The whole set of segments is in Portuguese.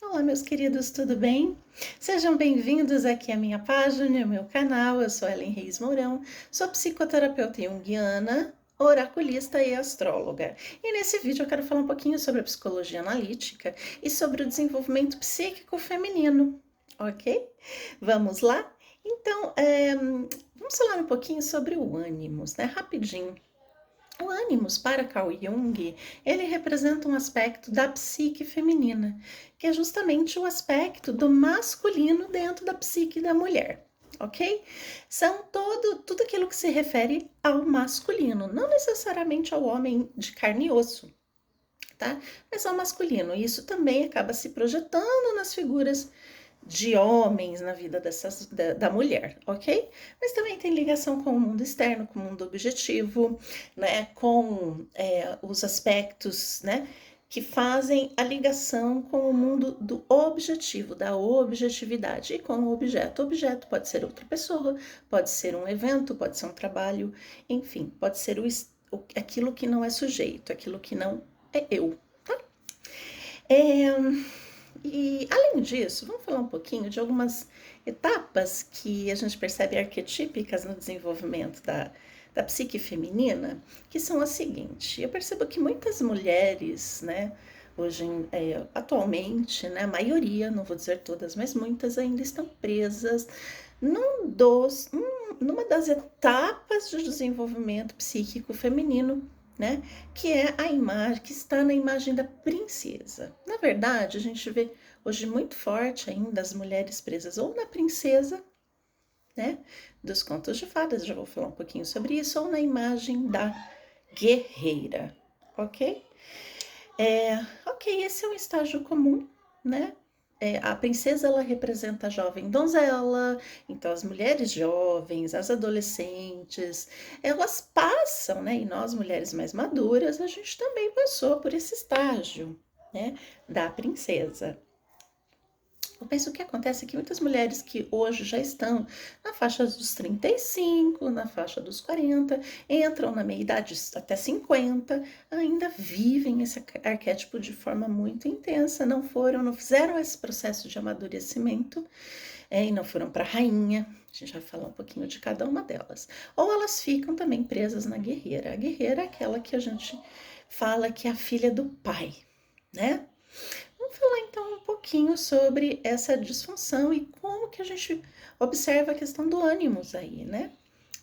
Olá, meus queridos, tudo bem? Sejam bem-vindos aqui à minha página, ao meu canal. Eu sou Ellen Reis Mourão, sou psicoterapeuta junguiana, oraculista e astróloga. E nesse vídeo eu quero falar um pouquinho sobre a psicologia analítica e sobre o desenvolvimento psíquico feminino, ok? Vamos lá? Então, vamos falar um pouquinho sobre o ânimos, né? Rapidinho. O ânimos, para Carl Jung, ele representa um aspecto da psique feminina, que é justamente o aspecto do masculino dentro da psique da mulher, ok? São tudo aquilo que se refere ao masculino, não necessariamente ao homem de carne e osso, tá? Mas ao masculino. E isso também acaba se projetando nas figuras de homens na vida da mulher, ok? Mas também tem ligação com o mundo externo, com o mundo objetivo, né? Com os aspectos, né? Que fazem a ligação com o mundo do objetivo, da objetividade e com o objeto. O objeto pode ser outra pessoa, pode ser um evento, pode ser um trabalho, enfim, pode ser aquilo que não é sujeito, aquilo que não é eu, tá? É, e além disso, vamos falar um pouquinho de algumas etapas que a gente percebe arquetípicas no desenvolvimento da psique feminina, que são as seguintes. Eu percebo que muitas mulheres, né, hoje, atualmente, né, a maioria, não vou dizer todas, mas muitas ainda estão presas numa das etapas de desenvolvimento psíquico feminino, né? Que é a imagem, que está na imagem da princesa. Na verdade, a gente vê hoje muito forte ainda as mulheres presas ou na princesa, né? Dos contos de fadas, já vou falar um pouquinho sobre isso, ou na imagem da guerreira, ok? Ok, esse é um estágio comum, né? A princesa ela representa a jovem donzela, então as mulheres jovens, as adolescentes, elas passam, né? E nós mulheres mais maduras, a gente também passou por esse estágio, né? Da princesa. Eu penso que acontece é que muitas mulheres que hoje já estão na faixa dos 35, na faixa dos 40, entram na meia-idade até 50, ainda vivem esse arquétipo de forma muito intensa, não fizeram esse processo de amadurecimento, e não foram para a rainha. A gente vai falar um pouquinho de cada uma delas. Ou elas ficam também presas na guerreira. A guerreira é aquela que a gente fala que é a filha do pai, né? Vamos falar então um pouquinho sobre essa disfunção e como que a gente observa a questão do ânimos aí, né?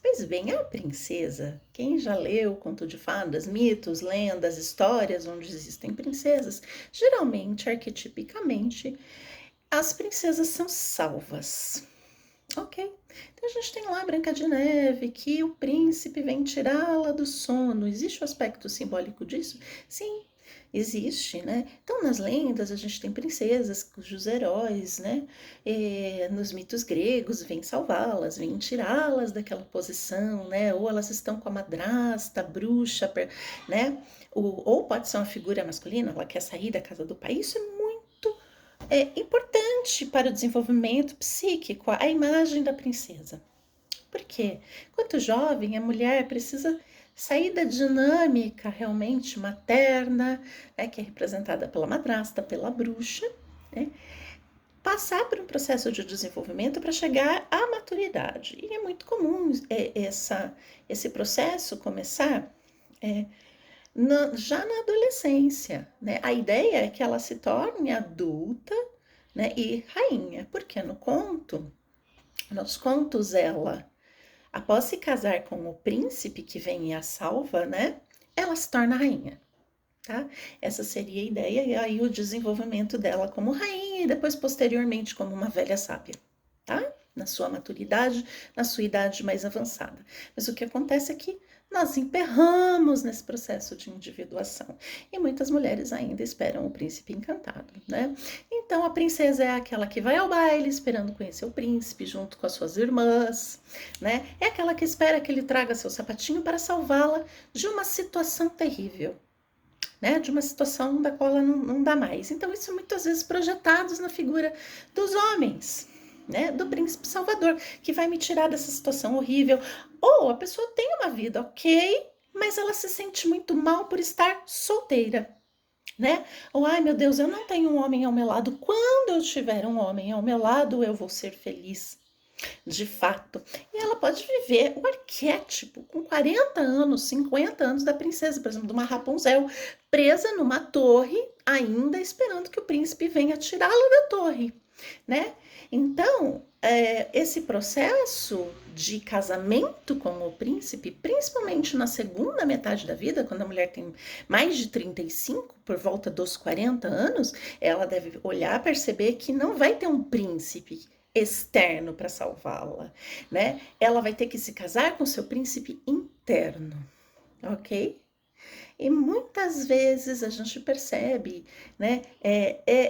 Pois bem, a princesa, quem já leu conto de fadas, mitos, lendas, histórias onde existem princesas, geralmente, arquetipicamente, as princesas são salvas. Ok, então a gente tem lá a Branca de Neve, que o príncipe vem tirá-la do sono. Existe o aspecto simbólico disso? Sim, existe, né? Então, nas lendas, a gente tem princesas cujos heróis, né? Nos mitos gregos, vêm salvá-las, vêm tirá-las daquela posição, né? Ou elas estão com a madrasta, a bruxa, né? Ou pode ser uma figura masculina, ela quer sair da casa do pai. Isso é muito importante para o desenvolvimento psíquico, a imagem da princesa. Por quê? Quanto jovem, a mulher precisa sair da dinâmica realmente materna, né, que é representada pela madrasta, pela bruxa, né, passar por um processo de desenvolvimento para chegar à maturidade. E é muito comum esse processo começar já na adolescência. Né? A ideia é que ela se torne adulta, né, e rainha, porque nos contos ela, após se casar com o príncipe que vem e a salva, né, ela se torna rainha, tá? Essa seria a ideia e aí o desenvolvimento dela como rainha e depois posteriormente como uma velha sábia, tá? Na sua maturidade, na sua idade mais avançada. Mas o que acontece é que nós emperramos nesse processo de individuação e muitas mulheres ainda esperam o príncipe encantado, né? Então a princesa é aquela que vai ao baile esperando conhecer o príncipe junto com as suas irmãs, né? É aquela que espera que ele traga seu sapatinho para salvá-la de uma situação terrível, né, de uma situação da qual ela não dá mais. Então, isso muitas vezes projetados na figura dos homens, né, do príncipe salvador, que vai me tirar dessa situação horrível. Ou a pessoa tem uma vida ok, mas ela se sente muito mal por estar solteira. né? Ou, ai meu Deus, eu não tenho um homem ao meu lado. Quando eu tiver um homem ao meu lado, eu vou ser feliz. De fato. E ela pode viver o arquétipo com 40 anos, 50 anos da princesa, por exemplo, de uma Rapunzel, presa numa torre, ainda esperando que o príncipe venha tirá-la da torre, né? Então, esse processo de casamento com o príncipe, principalmente na segunda metade da vida, quando a mulher tem mais de 35, por volta dos 40 anos, ela deve olhar, perceber que não vai ter um príncipe externo para salvá-la, né? Ela vai ter que se casar com seu príncipe interno, ok? E muitas vezes a gente percebe, né,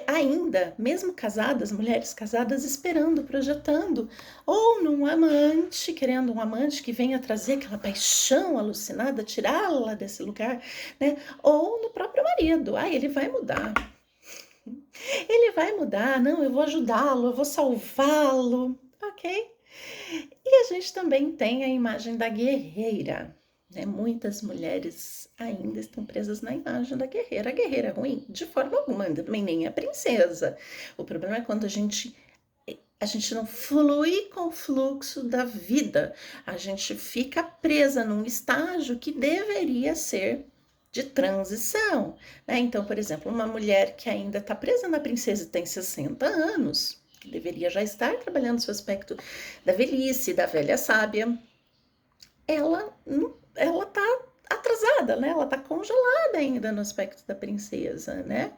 ainda, mesmo casadas, mulheres casadas esperando, projetando, ou num amante, querendo um amante que venha trazer aquela paixão alucinada, tirá-la desse lugar, né, ou no próprio marido, ele vai mudar. Ele vai mudar, não, eu vou ajudá-lo, eu vou salvá-lo, ok? E a gente também tem a imagem da guerreira, né? Muitas mulheres ainda estão presas na imagem da guerreira. A guerreira é ruim? De forma alguma, também nem a princesa. O problema é quando a gente não flui com o fluxo da vida. A gente fica presa num estágio que deveria ser de transição, né? Então, por exemplo, uma mulher que ainda está presa na princesa e tem 60 anos, que deveria já estar trabalhando seu aspecto da velhice, da velha sábia, ela tá atrasada, né? Ela tá congelada ainda no aspecto da princesa, né?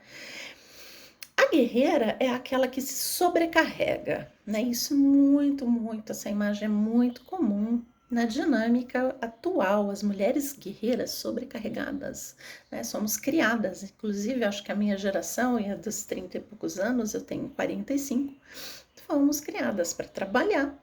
A guerreira é aquela que se sobrecarrega, né? Isso muito, essa imagem é muito comum na dinâmica atual, as mulheres guerreiras sobrecarregadas, né? Somos criadas, inclusive acho que a minha geração e a dos 30 e poucos anos, eu tenho 45, fomos criadas para trabalhar,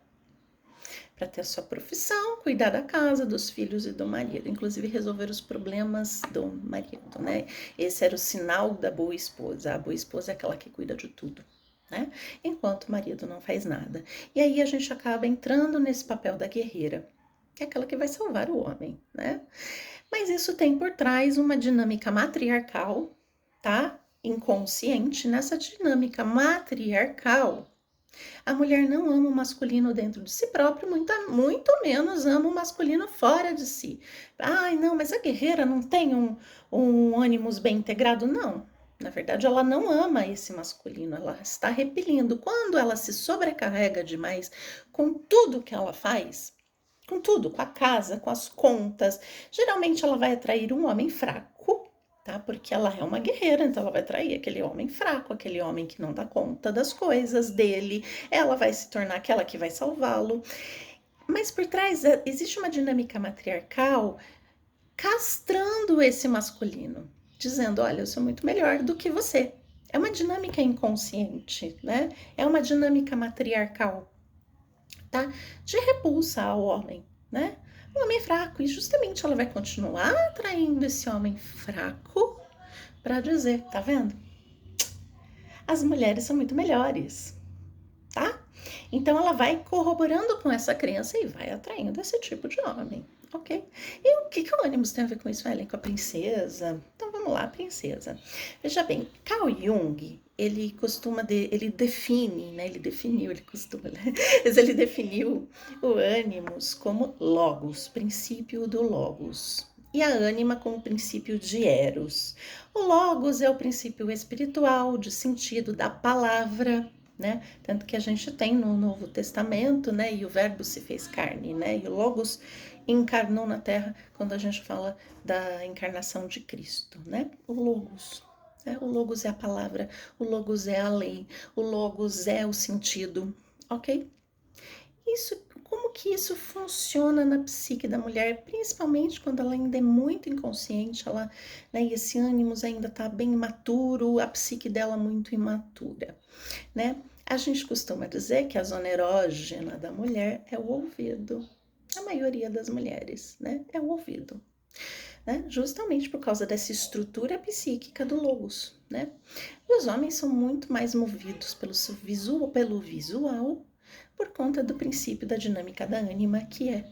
para ter a sua profissão, cuidar da casa, dos filhos e do marido, inclusive resolver os problemas do marido, né? Esse era o sinal da boa esposa. A boa esposa é aquela que cuida de tudo, né? Enquanto o marido não faz nada. E aí a gente acaba entrando nesse papel da guerreira, que é aquela que vai salvar o homem, né? Mas isso tem por trás uma dinâmica matriarcal, tá? Inconsciente. Nessa dinâmica matriarcal, a mulher não ama o masculino dentro de si próprio, muito menos ama o masculino fora de si. Ai, não, mas a guerreira não tem um ânimos bem integrado? Não. Na verdade, ela não ama esse masculino, ela está repelindo. Quando ela se sobrecarrega demais com tudo que ela faz, com tudo, com a casa, com as contas, geralmente ela vai atrair um homem fraco, tá? Porque ela é uma guerreira, então ela vai atrair aquele homem fraco, aquele homem que não dá conta das coisas dele, ela vai se tornar aquela que vai salvá-lo. Mas por trás existe uma dinâmica matriarcal castrando esse masculino, dizendo: olha, eu sou muito melhor do que você. É uma dinâmica inconsciente, né? É uma dinâmica matriarcal, tá? De repulsa ao homem, né? O homem é fraco, e justamente ela vai continuar atraindo esse homem fraco para dizer, tá vendo? As mulheres são muito melhores, tá? Então ela vai corroborando com essa crença e vai atraindo esse tipo de homem, ok? E o que o ânimos tem a ver com isso, Ellen? Com a princesa? Então vamos lá, princesa. Veja bem, Carl Jung, ele define, né? Ele definiu o ânimos como logos, princípio do logos. E a ânima como princípio de Eros. O logos é o princípio espiritual, de sentido da palavra, né? Tanto que a gente tem no Novo Testamento, né? E o verbo se fez carne, né? E o logos encarnou na terra quando a gente fala da encarnação de Cristo, né? O logos. O logos é a palavra, o logos é a lei, o logos é o sentido, ok? Como que isso funciona na psique da mulher, principalmente quando ela ainda é muito inconsciente, né, e esse ânimos ainda está bem imaturo, a psique dela muito imatura, né? A gente costuma dizer que a zona erógena da mulher é o ouvido. A maioria das mulheres, né, é o ouvido. Né? Justamente por causa dessa estrutura psíquica do logos, né? E os homens são muito mais movidos pelo visual, por conta do princípio da dinâmica da ânima, que é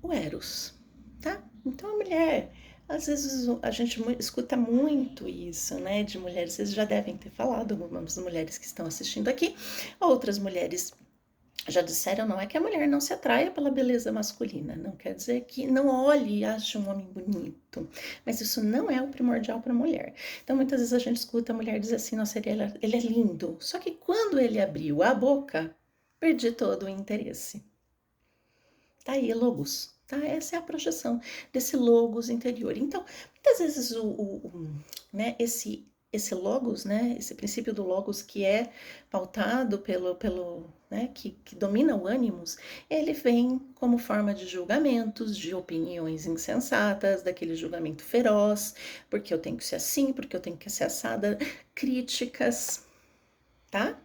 o Eros, tá? Então a mulher, Às vezes a gente escuta muito isso, né, de mulheres, vocês já devem ter falado, algumas mulheres que estão assistindo aqui, outras mulheres já disseram, não é que a mulher não se atraia pela beleza masculina, não quer dizer que não olhe e ache um homem bonito, mas isso não é o primordial para a mulher. Então, muitas vezes a gente escuta a mulher dizer assim, nossa, ele é lindo, só que quando ele abriu a boca, perdi todo o interesse. Tá aí, logos, tá? Essa é a projeção desse logos interior. Então, muitas vezes né, esse logos, né, esse princípio do logos que é pautado né, que domina o ânimos, ele vem como forma de julgamentos, de opiniões insensatas, daquele julgamento feroz, porque eu tenho que ser assim, porque eu tenho que ser assada, críticas, tá?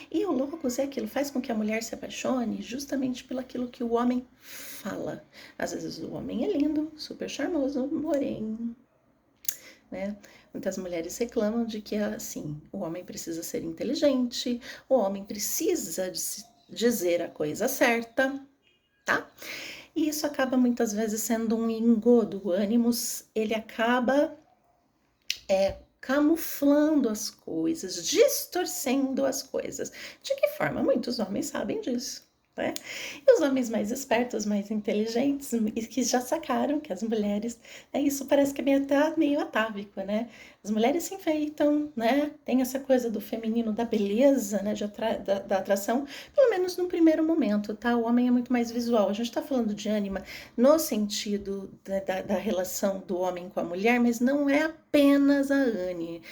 E o logos é aquilo, faz com que a mulher se apaixone justamente pelo aquilo que o homem fala. Às vezes o homem é lindo, super charmoso, porém, né? Muitas mulheres reclamam de que, assim, o homem precisa ser inteligente, o homem precisa dizer a coisa certa, tá? E isso acaba muitas vezes sendo um engodo. O ânimos, ele acaba camuflando as coisas, distorcendo as coisas. De que forma? Muitos homens sabem disso. Né? E os homens mais espertos, mais inteligentes, que já sacaram que as mulheres, isso parece que é meio atávico, né? As mulheres se enfeitam, né? Tem essa coisa do feminino, da beleza, né? Da atração, pelo menos no primeiro momento, tá? O homem é muito mais visual. A gente tá falando de ânima no sentido da relação do homem com a mulher, mas não é apenas a ânima.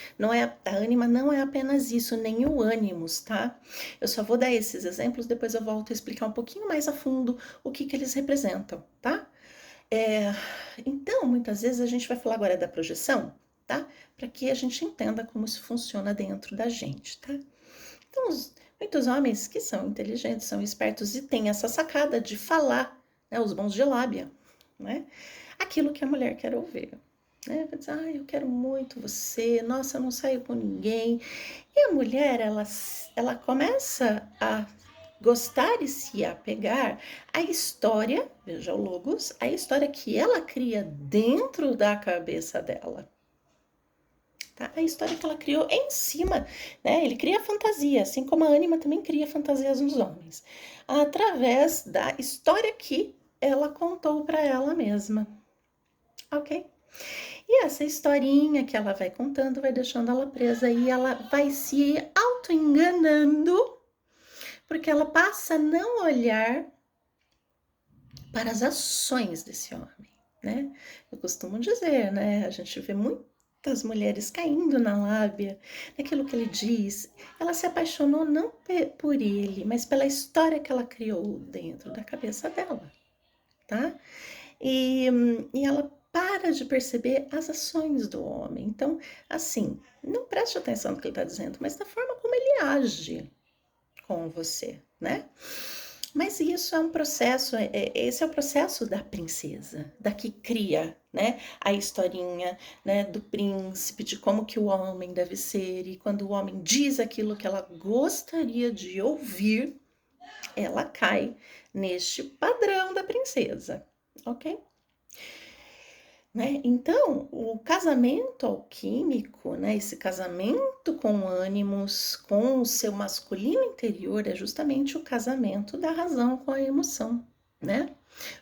A ânima não é apenas isso, nem o ânimos, tá? Eu só vou dar esses exemplos, depois eu volto a explicar um pouquinho mais a fundo o que eles representam, tá? Então, muitas vezes a gente vai falar agora da projeção, tá? Para que a gente entenda como isso funciona dentro da gente, tá? Então, muitos homens que são inteligentes, são espertos e têm essa sacada de falar, né, os bons de lábia, né? Aquilo que a mulher quer ouvir. Né? Vai dizer, eu quero muito você, nossa, eu não saio com ninguém. E a mulher, ela começa a gostar e se apegar à história, veja o logos, a história que ela cria dentro da cabeça dela. Tá? A história que ela criou em cima, né? Ele cria fantasia, assim como a ânima também cria fantasias nos homens, através da história que ela contou para ela mesma, ok? E essa historinha que ela vai contando vai deixando ela presa e ela vai se auto-enganando, porque ela passa a não olhar para as ações desse homem, né? Eu costumo dizer, né? A gente vê muitas mulheres caindo na lábia, naquilo que ele diz. Ela se apaixonou não por ele, mas pela história que ela criou dentro da cabeça dela, tá? E ela para de perceber as ações do homem. Então, assim, não preste atenção no que ele está dizendo, mas da forma como ele age com você, né? Mas isso é um processo, esse é o processo da princesa, da que cria, né, a historinha, né, do príncipe, de como que o homem deve ser, e quando o homem diz aquilo que ela gostaria de ouvir, ela cai neste padrão da princesa, ok? Né? Então, o casamento alquímico, né, esse casamento com ânimos, com o seu masculino interior, é justamente o casamento da razão com a emoção, né?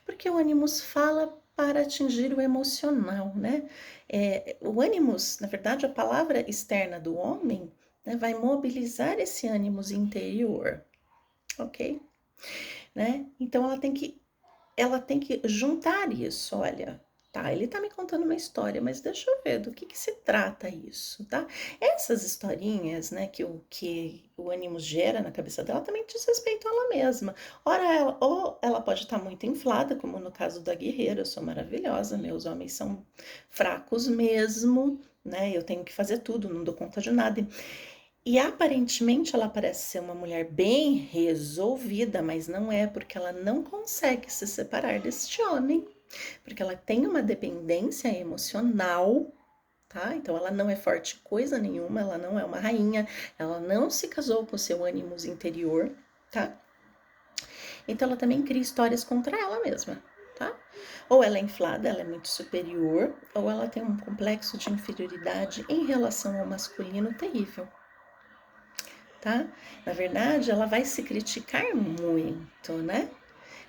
Porque o ânimos fala para atingir o emocional, né? O ânimos, na verdade, a palavra externa do homem, né, vai mobilizar esse ânimos interior, ok? Né? Então, ela tem que juntar isso, olha. Tá, ele tá me contando uma história, mas deixa eu ver do que se trata isso, tá? Essas historinhas, né, que o ânimo gera na cabeça dela também diz respeito a ela mesma. Ora, ou ela pode estar muito inflada, como no caso da guerreira, eu sou maravilhosa, meus homens são fracos mesmo, né? Eu tenho que fazer tudo, não dou conta de nada. E aparentemente ela parece ser uma mulher bem resolvida, mas não é, porque ela não consegue se separar deste homem, porque ela tem uma dependência emocional, tá? Então ela não é forte coisa nenhuma, ela não é uma rainha, ela não se casou com o seu ânimo interior, tá? Então ela também cria histórias contra ela mesma, tá? Ou ela é inflada, ela é muito superior, ou ela tem um complexo de inferioridade em relação ao masculino terrível, tá? Na verdade, ela vai se criticar muito, né?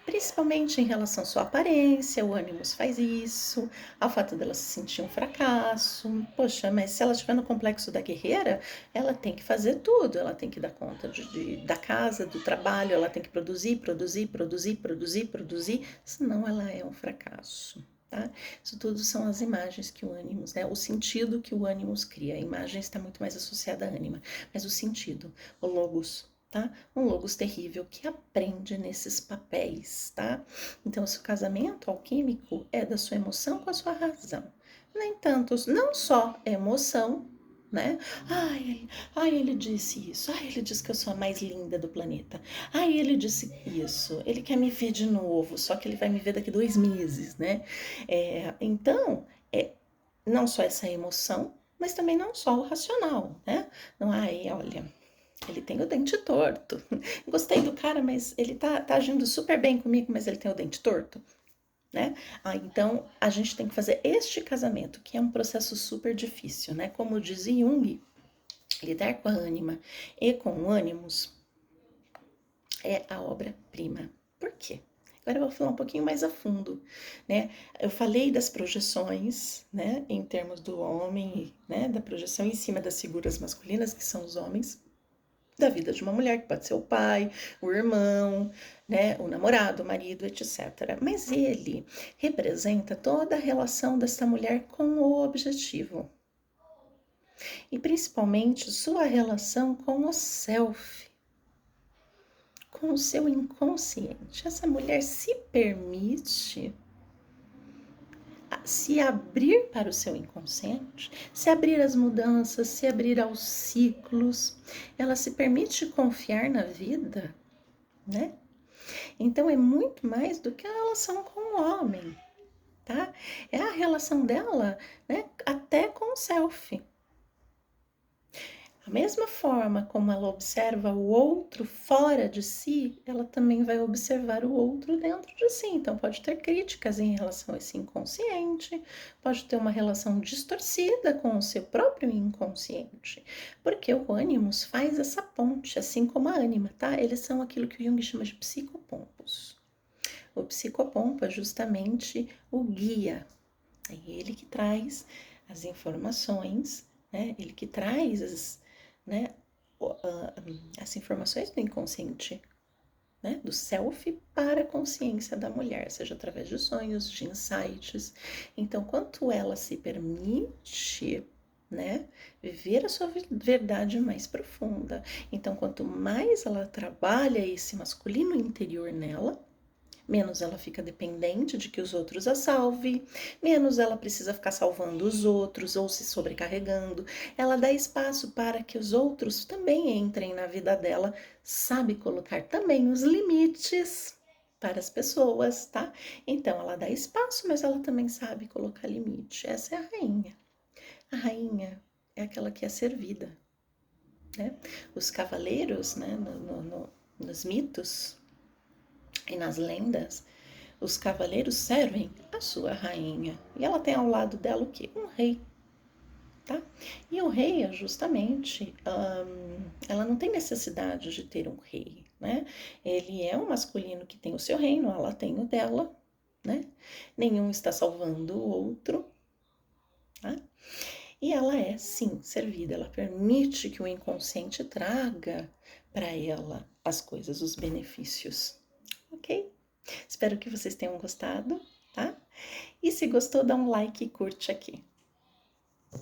Principalmente em relação à sua aparência, o Animus faz isso, ao fato dela se sentir um fracasso. Poxa, mas se ela estiver no complexo da guerreira, ela tem que fazer tudo, ela tem que dar conta da casa, do trabalho, ela tem que produzir, produzir, produzir, produzir, produzir, senão ela é um fracasso. Tá? Isso tudo são as imagens que o Animus, né? O sentido que o Animus cria. A imagem está muito mais associada à ânima, mas o sentido, o logos, tá? Um logos terrível que aprende nesses papéis, tá? Então, se o casamento alquímico é da sua emoção com a sua razão. No entanto, não só emoção, né? Ele disse isso. Ai, ele disse que eu sou a mais linda do planeta. Ai, ele disse isso. Ele quer me ver de novo, só que ele vai me ver daqui 2 meses, né? Então, não só essa emoção, mas também não só o racional, né? Não, olha, ele tem o dente torto. Gostei do cara, mas ele tá agindo super bem comigo, mas ele tem o dente torto, né? Então a gente tem que fazer este casamento, que é um processo super difícil, né? Como diz Jung, lidar com a ânima e com o ânimos é a obra-prima. Por quê? Agora eu vou falar um pouquinho mais a fundo, né? Eu falei das projeções, né, em termos do homem, né, da projeção em cima das figuras masculinas, que são os homens, da vida de uma mulher, que pode ser o pai, o irmão, né, o namorado, o marido, etc. Mas ele representa toda a relação dessa mulher com o objetivo. E principalmente sua relação com o self, com o seu inconsciente. Essa mulher se permite se abrir para o seu inconsciente, se abrir às mudanças, se abrir aos ciclos. Ela se permite confiar na vida, né? Então é muito mais do que a relação com o homem, tá? É a relação dela, né, até com o self. A mesma forma como ela observa o outro fora de si, ela também vai observar o outro dentro de si. Então, pode ter críticas em relação a esse inconsciente, pode ter uma relação distorcida com o seu próprio inconsciente, porque o ânimos faz essa ponte, assim como a ânima, tá? Eles são aquilo que o Jung chama de psicopompos. O psicopompo é justamente o guia, é ele que traz as informações, né? Ele que traz né, as informações do inconsciente, né, do self para a consciência da mulher, seja através de sonhos, de insights. Então, quanto ela se permite, né, viver a sua verdade mais profunda. Então, quanto mais ela trabalha esse masculino interior nela, menos ela fica dependente de que os outros a salvem, menos ela precisa ficar salvando os outros ou se sobrecarregando. Ela dá espaço para que os outros também entrem na vida dela, sabe colocar também os limites para as pessoas, tá? Então ela dá espaço, mas ela também sabe colocar limite. Essa é a rainha. A rainha é aquela que é servida, né? Os cavaleiros, né, nos mitos e nas lendas, os cavaleiros servem a sua rainha. E ela tem ao lado dela o quê? Um rei. Tá? E o rei é justamente, ela não tem necessidade de ter um rei, né? Ele é um masculino que tem o seu reino, ela tem o dela, né? Nenhum está salvando o outro, tá? E ela é, sim, servida, ela permite que o inconsciente traga para ela as coisas, os benefícios, ok? Espero que vocês tenham gostado, tá? E se gostou, dá um like e curte aqui.